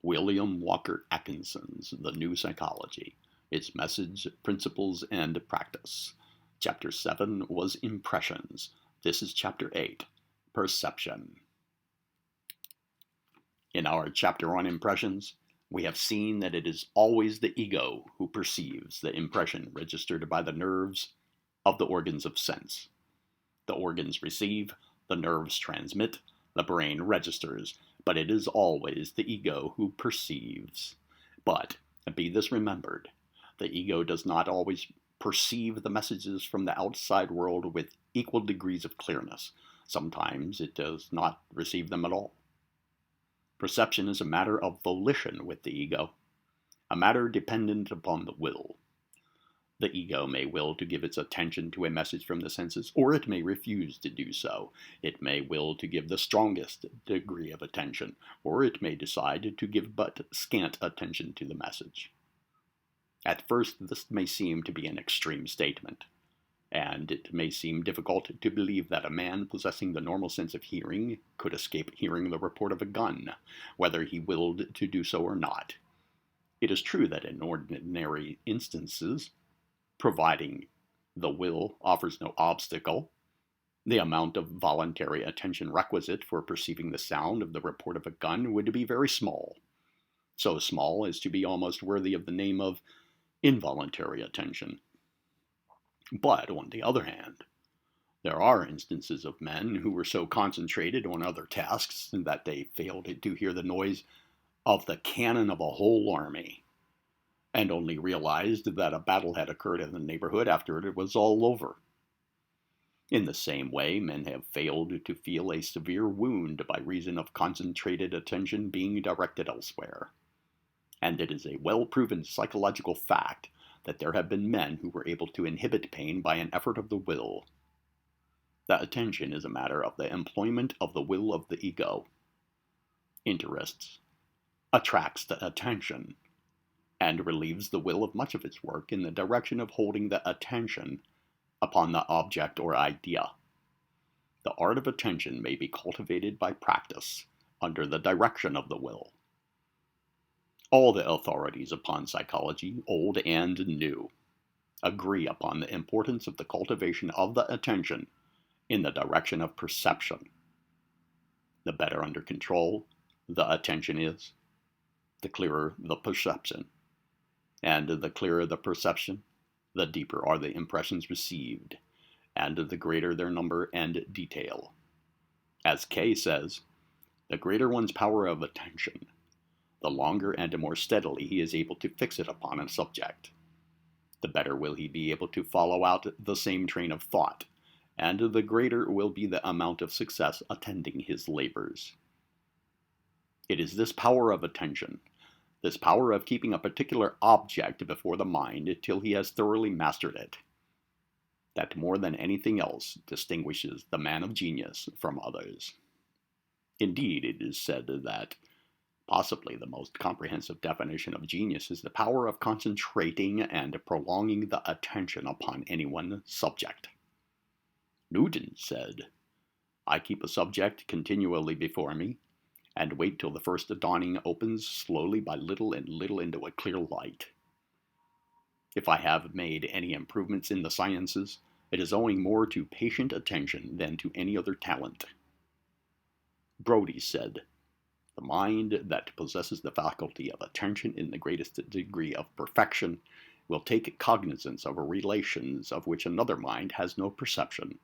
William Walker Atkinson's The New Psychology, Its Message, Principles, and Practice. Chapter 7 was Impressions. This is Chapter 8, Perception. In our chapter on impressions, we have seen that it is always the ego who perceives the impression registered by the nerves of the organs of sense. The organs receive, the nerves transmit, the brain registers, but it is always the ego who perceives. But, be this remembered, the ego does not always perceive the messages from the outside world with equal degrees of clearness. Sometimes it does not receive them at all. Perception is a matter of volition with the ego, a matter dependent upon the will. The ego may will to give its attention to a message from the senses, or it may refuse to do so. It may will to give the strongest degree of attention, or it may decide to give but scant attention to the message. At first, this may seem to be an extreme statement, and it may seem difficult to believe that a man possessing the normal sense of hearing could escape hearing the report of a gun, whether he willed to do so or not. It is true that in ordinary instances, providing the will offers no obstacle, the amount of voluntary attention requisite for perceiving the sound of the report of a gun would be very small, so small as to be almost worthy of the name of involuntary attention. But, on the other hand, there are instances of men who were so concentrated on other tasks that they failed to hear the noise of the cannon of a whole army, and only realized that a battle had occurred in the neighborhood after it was all over. In the same way, men have failed to feel a severe wound by reason of concentrated attention being directed elsewhere. And it is a well-proven psychological fact that there have been men who were able to inhibit pain by an effort of the will. The attention is a matter of the employment of the will of the ego. Interests attracts the attention, and relieves the will of much of its work in the direction of holding the attention upon the object or idea. The art of attention may be cultivated by practice, under the direction of the will. All the authorities upon psychology, old and new, agree upon the importance of the cultivation of the attention in the direction of perception. The better under control the attention is, the clearer the perception. And the clearer the perception, the deeper are the impressions received, and the greater their number and detail. As Kay says, the greater one's power of attention, the longer and more steadily he is able to fix it upon a subject, the better will he be able to follow out the same train of thought, and the greater will be the amount of success attending his labors. It is this power of attention, this power of keeping a particular object before the mind till he has thoroughly mastered it, that more than anything else distinguishes the man of genius from others. Indeed, it is said that possibly the most comprehensive definition of genius is the power of concentrating and prolonging the attention upon any one subject. Newton said, "I keep a subject continually before me, and wait till the first dawning opens slowly by little and little into a clear light." If I have made any improvements in the sciences, it is owing more to patient attention than to any other talent. Brodie said, "The mind that possesses the faculty of attention in the greatest degree of perfection will take cognizance of relations of which another mind has no perception."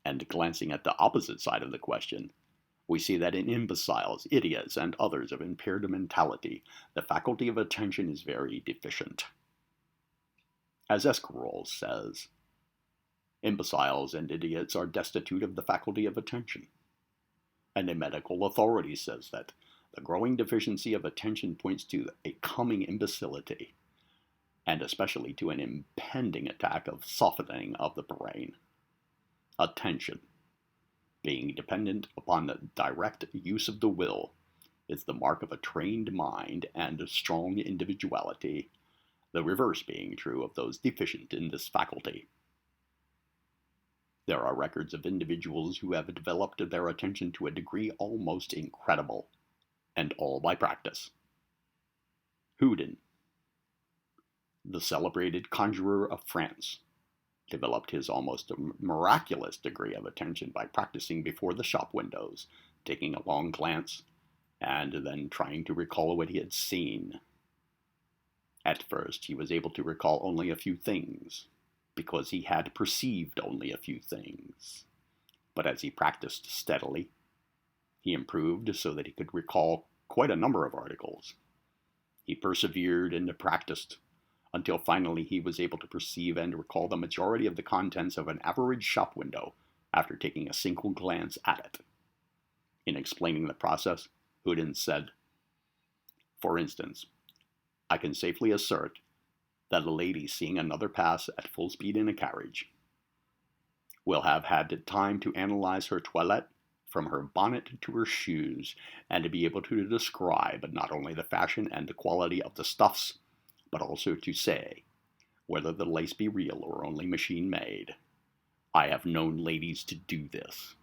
And glancing at the opposite side of the question, we see that in imbeciles, idiots, and others of impaired mentality, the faculty of attention is very deficient. As Esquirol says, imbeciles and idiots are destitute of the faculty of attention. And a medical authority says that the growing deficiency of attention points to a coming imbecility, and especially to an impending attack of softening of the brain. Attention, being dependent upon the direct use of the will, is the mark of a trained mind and strong individuality, the reverse being true of those deficient in this faculty. There are records of individuals who have developed their attention to a degree almost incredible. and all by practice. Houdin, the celebrated conjurer of France, developed his almost miraculous degree of attention by practicing before the shop windows, taking a long glance, and then trying to recall what he had seen. At first, he was able to recall only a few things, because he had perceived only a few things. But as he practiced steadily, he improved so that he could recall quite a number of articles. He persevered and practiced until finally he was able to perceive and recall the majority of the contents of an average shop window after taking a single glance at it. In explaining the process, Houdin said, "For instance, I can safely assert that a lady seeing another pass at full speed in a carriage will have had time to analyze her toilette from her bonnet to her shoes, and to be able to describe not only the fashion and the quality of the stuffs, but also to say whether the lace be real or only machine-made. I have known ladies to do this."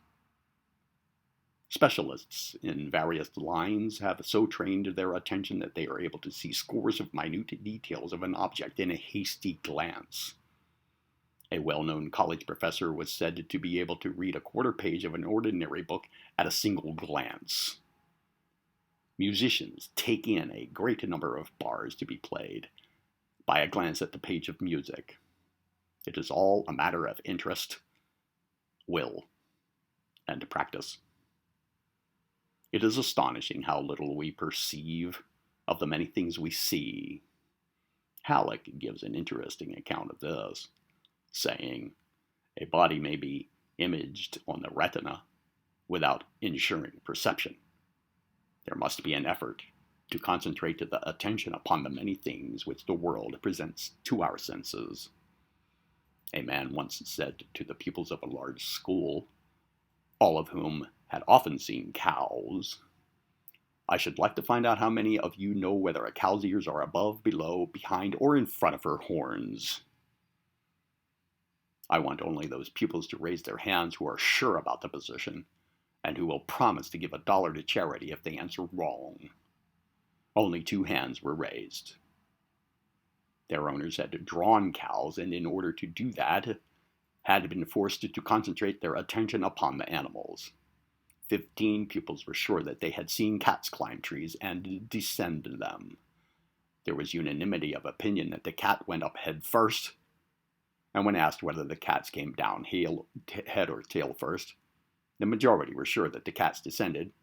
Specialists in various lines have so trained their attention that they are able to see scores of minute details of an object in a hasty glance. A well-known college professor was said to be able to read a quarter page of an ordinary book at a single glance. Musicians take in a great number of bars to be played by a glance at the page of music. It is all a matter of interest, will, and practice. It is astonishing how little we perceive of the many things we see. Halleck gives an interesting account of this, saying, "A body may be imaged on the retina without ensuring perception. There must be an effort to concentrate the attention upon the many things which the world presents to our senses." A man once said to the pupils of a large school, all of whom had often seen cows, "I should like to find out how many of you know whether a cow's ears are above, below, behind, or in front of her horns. I want only those pupils to raise their hands who are sure about the position, and who will promise to give $1 to charity if they answer wrong." Only 2 hands were raised. Their owners had drawn cows, and in order to do that, had been forced to concentrate their attention upon the animals. 15 pupils were sure that they had seen cats climb trees and descend them. There was unanimity of opinion that the cat went up head first, and when asked whether the cats came down head or tail first, the majority were sure that the cats descended,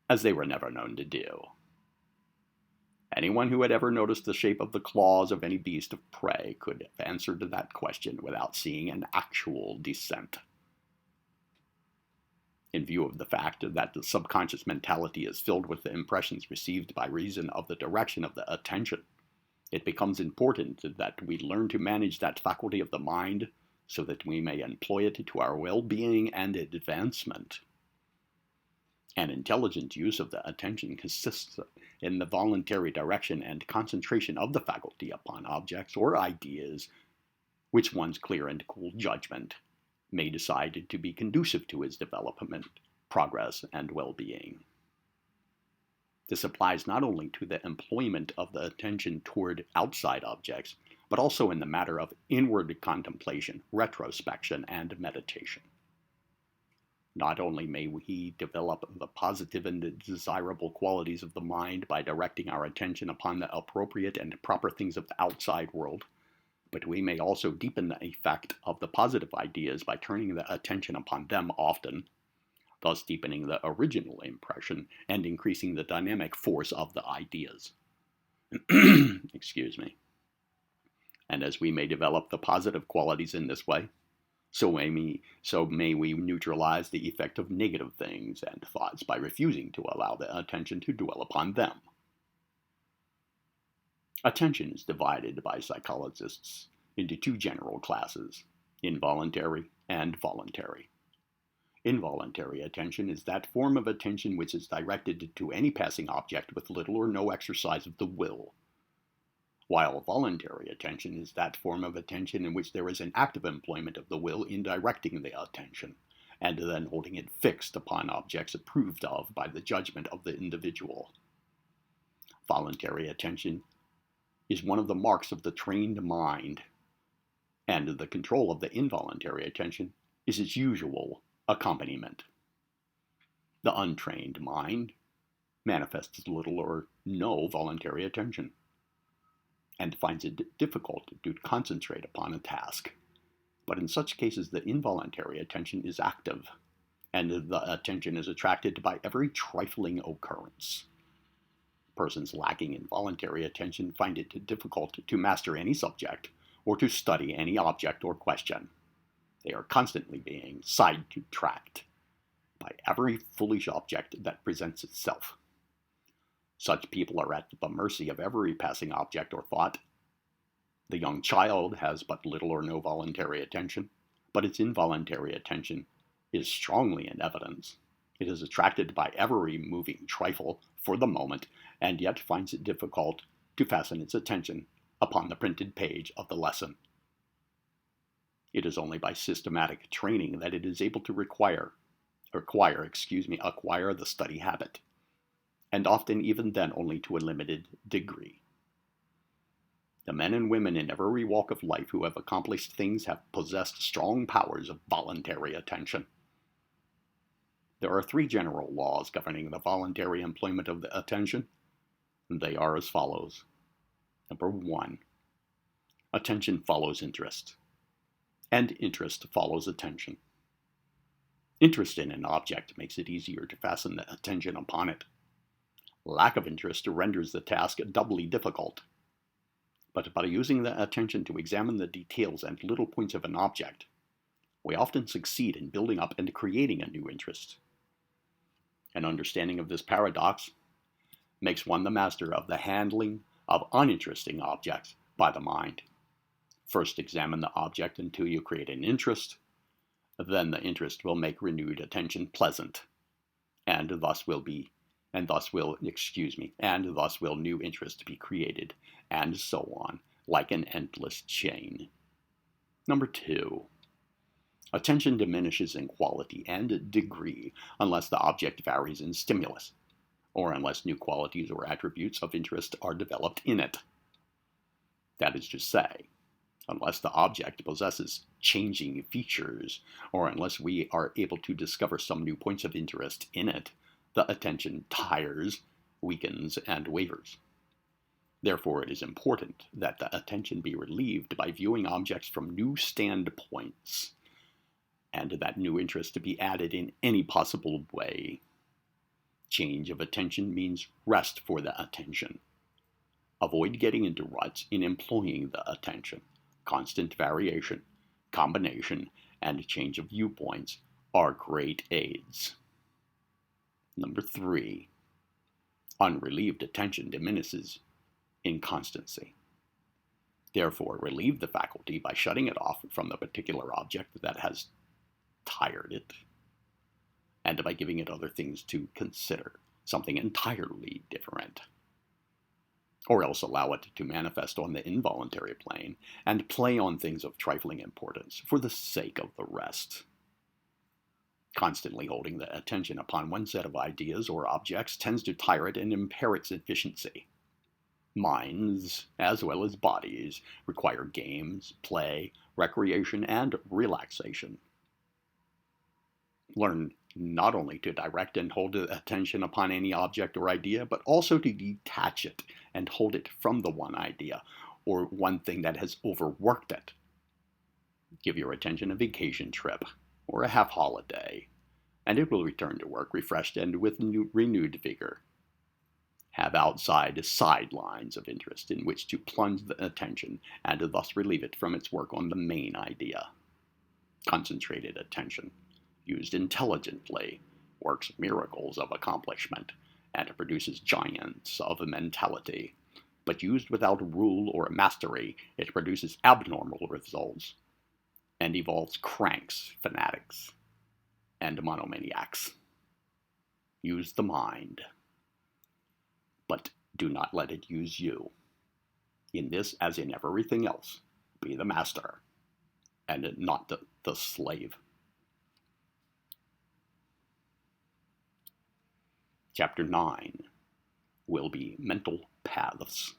as they were never known to do. Anyone who had ever noticed the shape of the claws of any beast of prey could have answered that question without seeing an actual descent. In view of the fact that the subconscious mentality is filled with the impressions received by reason of the direction of the attention, it becomes important that we learn to manage that faculty of the mind so that we may employ it to our well-being and advancement. An intelligent use of the attention consists in the voluntary direction and concentration of the faculty upon objects or ideas which one's clear and cool judgment may decide to be conducive to his development, progress, and well-being. This applies not only to the employment of the attention toward outside objects, but also in the matter of inward contemplation, retrospection, and meditation. Not only may we develop the positive and desirable qualities of the mind by directing our attention upon the appropriate and proper things of the outside world, but we may also deepen the effect of the positive ideas by turning the attention upon them often, thus deepening the original impression and increasing the dynamic force of the ideas. Excuse me. And as we may develop the positive qualities in this way, so may we neutralize the effect of negative things and thoughts by refusing to allow the attention to dwell upon them. Attention is divided by psychologists into 2 general classes, involuntary and voluntary. Involuntary attention is that form of attention which is directed to any passing object with little or no exercise of the will, while voluntary attention is that form of attention in which there is an active employment of the will in directing the attention, and then holding it fixed upon objects approved of by the judgment of the individual. Voluntary attention is one of the marks of the trained mind, and the control of the involuntary attention is its usual accompaniment. The untrained mind manifests little or no voluntary attention, and finds it difficult to concentrate upon a task. But in such cases, the involuntary attention is active, and the attention is attracted by every trifling occurrence. Persons lacking in voluntary attention find it difficult to master any subject or to study any object or question. They are constantly being sidetracked by every foolish object that presents itself. Such people are at the mercy of every passing object or thought. The young child has but little or no voluntary attention, but its involuntary attention is strongly in evidence. It is attracted by every moving trifle for the moment, and yet finds it difficult to fasten its attention upon the printed page of the lesson. It is only by systematic training that it is able to acquire the study habit, and often even then only to a limited degree. The men and women in every walk of life who have accomplished things have possessed strong powers of voluntary attention. There are 3 general laws governing the voluntary employment of the attention. They are as follows. Number 1, attention follows interest, and interest follows attention. Interest in an object makes it easier to fasten the attention upon it. Lack of interest renders the task doubly difficult. But by using the attention to examine the details and little points of an object, we often succeed in building up and creating a new interest. An understanding of this paradox makes one the master of the handling of uninteresting objects by the mind. First examine the object until you create an interest, then the interest will make renewed attention pleasant, and thus will new interest be created, and so on, like an endless chain. Number 2, attention diminishes in quality and degree unless the object varies in stimulus, or unless new qualities or attributes of interest are developed in it. That is to say, unless the object possesses changing features, or unless we are able to discover some new points of interest in it, the attention tires, weakens, and wavers. Therefore, it is important that the attention be relieved by viewing objects from new standpoints, and that new interest to be added in any possible way. Change of attention means rest for the attention. Avoid getting into ruts in employing the attention. Constant variation, combination, and change of viewpoints are great aids. Number 3, unrelieved attention diminishes in constancy. Therefore, relieve the faculty by shutting it off from the particular object that has tired it, and by giving it other things to consider, something entirely different. Or else allow it to manifest on the involuntary plane and play on things of trifling importance for the sake of the rest. Constantly holding the attention upon one set of ideas or objects tends to tire it and impair its efficiency. Minds, as well as bodies, require games, play, recreation, and relaxation. Learn not only to direct and hold attention upon any object or idea, but also to detach it and hold it from the one idea or one thing that has overworked it. Give your attention a vacation trip or a half holiday, and it will return to work refreshed and with renewed vigor. Have outside sidelines of interest in which to plunge the attention and thus relieve it from its work on the main idea. Concentrated attention, used intelligently, works miracles of accomplishment and produces giants of mentality. But used without rule or mastery, it produces abnormal results and evolves cranks, fanatics, and monomaniacs. Use the mind, but do not let it use you. In this, as in everything else, be the master, and not the slave. Chapter 9 will be mental paths.